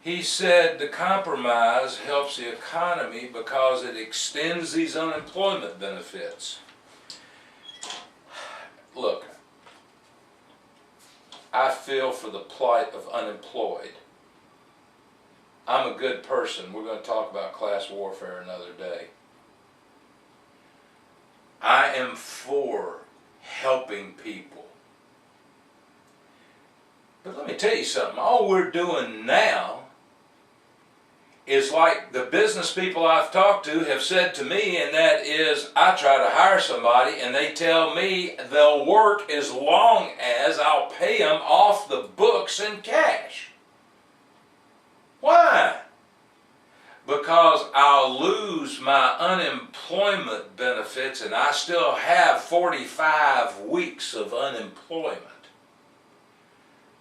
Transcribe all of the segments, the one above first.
He said the compromise helps the economy because it extends these unemployment benefits. Look, I feel for the plight of unemployed. I'm a good person. We're going to talk about class warfare another day. I am for helping people. But let me tell you something. All we're doing now is like the business people I've talked to have said to me, and that is, I try to hire somebody and they tell me they'll work as long as I'll pay them off the books in cash. Why? Because I'll lose my unemployment benefits and I still have 45 weeks of unemployment.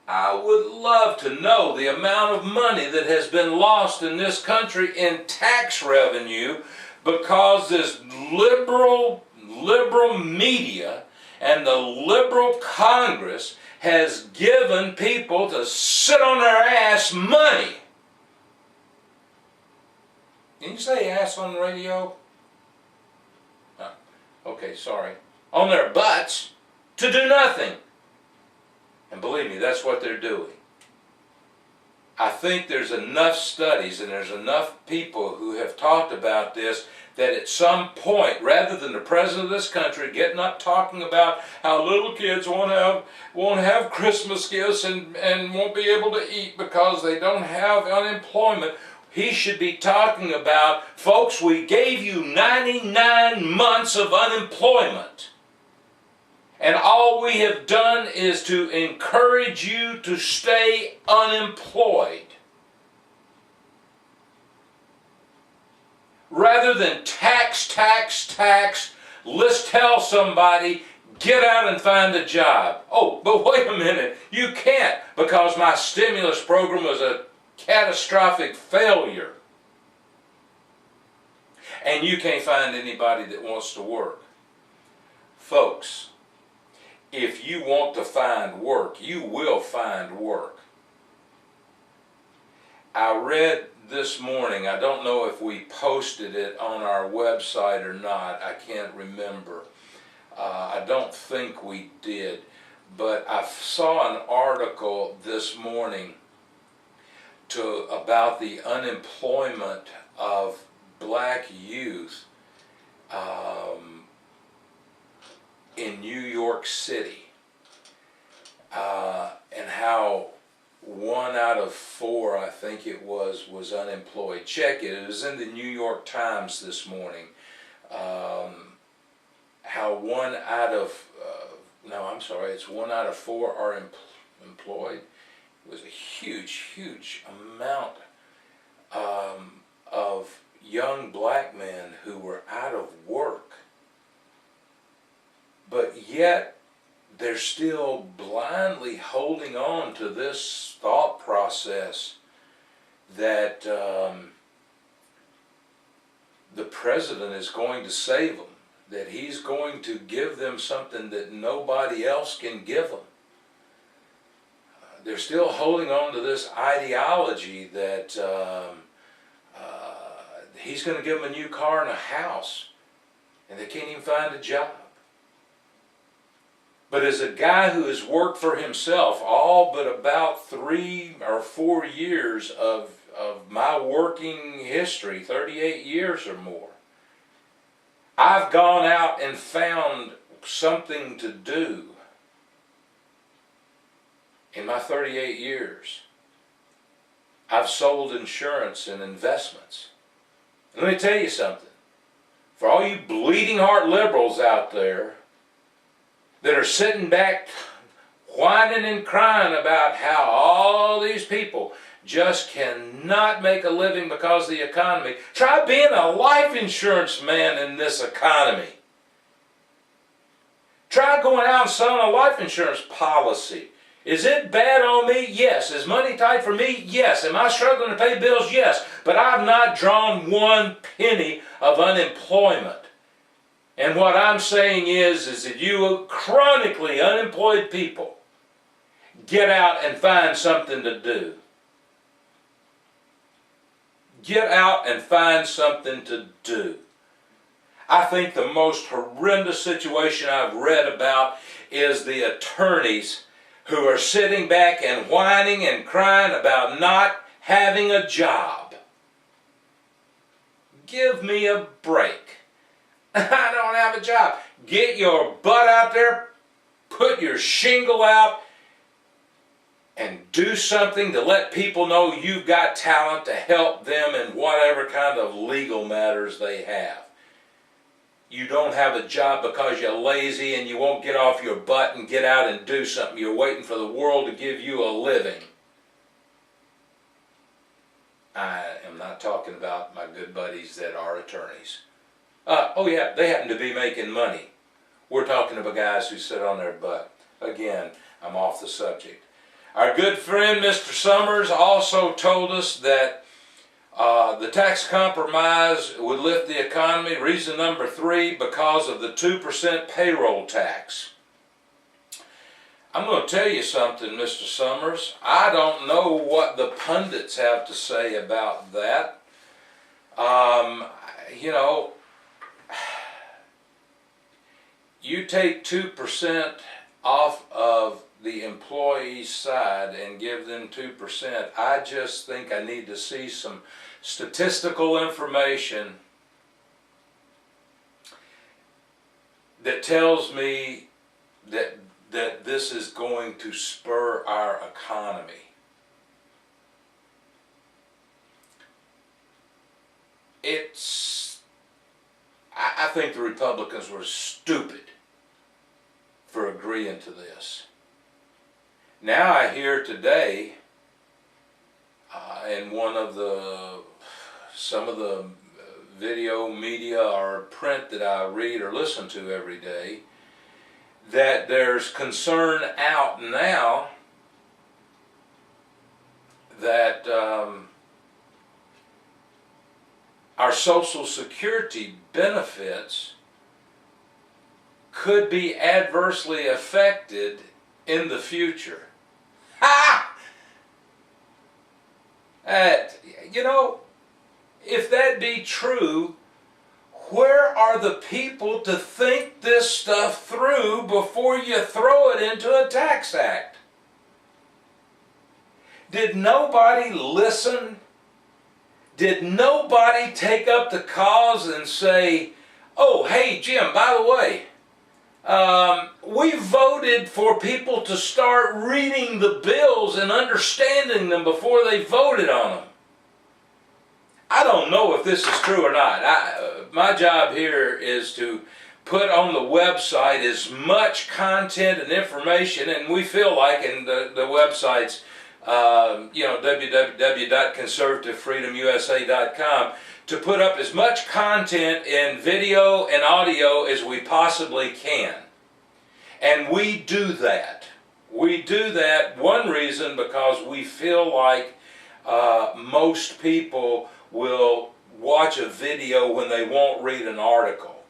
I would love to know the amount of money that has been lost in this country in tax revenue because this liberal media and the liberal Congress has given people to sit on their ass money. Can you say ass on the radio? Okay, sorry. On their butts to do nothing. And believe me, that's what they're doing. I think there's enough studies and there's enough people who have talked about this that at some point, rather than the president of this country getting up talking about how little kids won't have Christmas gifts and won't be able to eat because they don't have unemployment, he should be talking about, folks, we gave you 99 months of unemployment. And all we have done is to encourage you to stay unemployed. Rather than tax, let's tell somebody, get out and find a job. Oh, but wait a minute, you can't because my stimulus program was a catastrophic failure. And you can't find anybody that wants to work. Folks, if you want to find work, you will find work. I read this morning, I don't know if we posted it on our website or not, I can't remember. I don't think we did, but I saw an article this morning about the unemployment of black youth in New York City, and how 1 out of 4, I think it was unemployed. Check it. It was in the New York Times this morning. How 1 out of it's 1 out of 4 are employed. It was a huge amount of young black men who were out of work. But yet, they're still blindly holding on to this thought process that the president is going to save them, that he's going to give them something that nobody else can give them. They're still holding on to this ideology that he's going to give them a new car and a house, and they can't even find a job. But as a guy who has worked for himself all but about 3 or 4 years of my working history, 38 years or more, I've gone out and found something to do in my 38 years. I've sold insurance and investments. And let me tell you something. For all you bleeding heart liberals out there that are sitting back whining and crying about how all these people just cannot make a living because of the economy, try being a life insurance man in this economy. Try going out and selling a life insurance policy. Is it bad on me? Yes. Is money tight for me? Yes. Am I struggling to pay bills? Yes. But I've not drawn 1 penny of unemployment. And what I'm saying is that you chronically unemployed people, get out and find something to do. Get out and find something to do. I think the most horrendous situation I've read about is the attorneys who are sitting back and whining and crying about not having a job. Give me a break. I don't have a job. Get your butt out there, put your shingle out, and do something to let people know you've got talent to help them in whatever kind of legal matters they have. You don't have a job because you're lazy and you won't get off your butt and get out and do something. You're waiting for the world to give you a living. I am not talking about my good buddies that are attorneys. Oh yeah, they happen to be making money. We're talking about guys who sit on their butt. Again, I'm off the subject. Our good friend Mr. Summers also told us that the tax compromise would lift the economy. Reason number 3, because of the 2% payroll tax. I'm going to tell you something, Mr. Summers. I don't know what the pundits have to say about that. You take 2% off of the employee's side and give them 2%. I just think I need to see some statistical information that tells me that this is going to spur our economy. I think the Republicans were stupid for agreeing to this. Now I hear today in some of the video media or print that I read or listen to every day, that there's concern out now that our Social Security benefits could be adversely affected in the future. Ha! If that be true, where are the people to think this stuff through before you throw it into a tax act? Did nobody listen? Did nobody take up the cause and say, oh, hey, Jim, by the way, we voted for people to start reading the bills and understanding them before they voted on them. I don't know if this is true or not. My job here is to put on the website as much content and information, and we feel like in the websites, www.conservativefreedomusa.com, to put up as much content in video and audio as we possibly can. And we do that. We do that, one reason, because we feel like most people will watch a video when they won't read an article.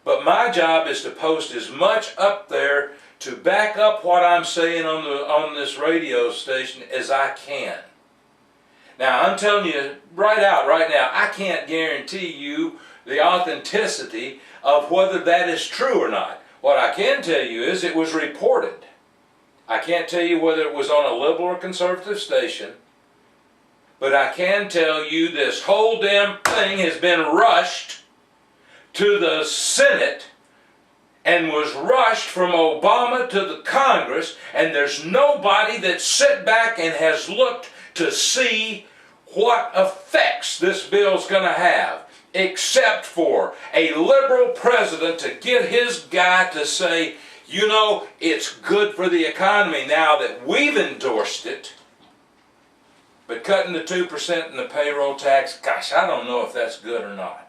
But my job is to post as much up there to back up what I'm saying on this radio station as I can. Now, I'm telling you right now, I can't guarantee you the authenticity of whether that is true or not. What I can tell you is it was reported. I can't tell you whether it was on a liberal or conservative station, but I can tell you this whole damn thing has been rushed to the Senate and was rushed from Obama to the Congress, and there's nobody that sat back and has looked to see what effects this bill's going to have, except for a liberal president to get his guy to say, it's good for the economy now that we've endorsed it. But cutting the 2% in the payroll tax, gosh, I don't know if that's good or not.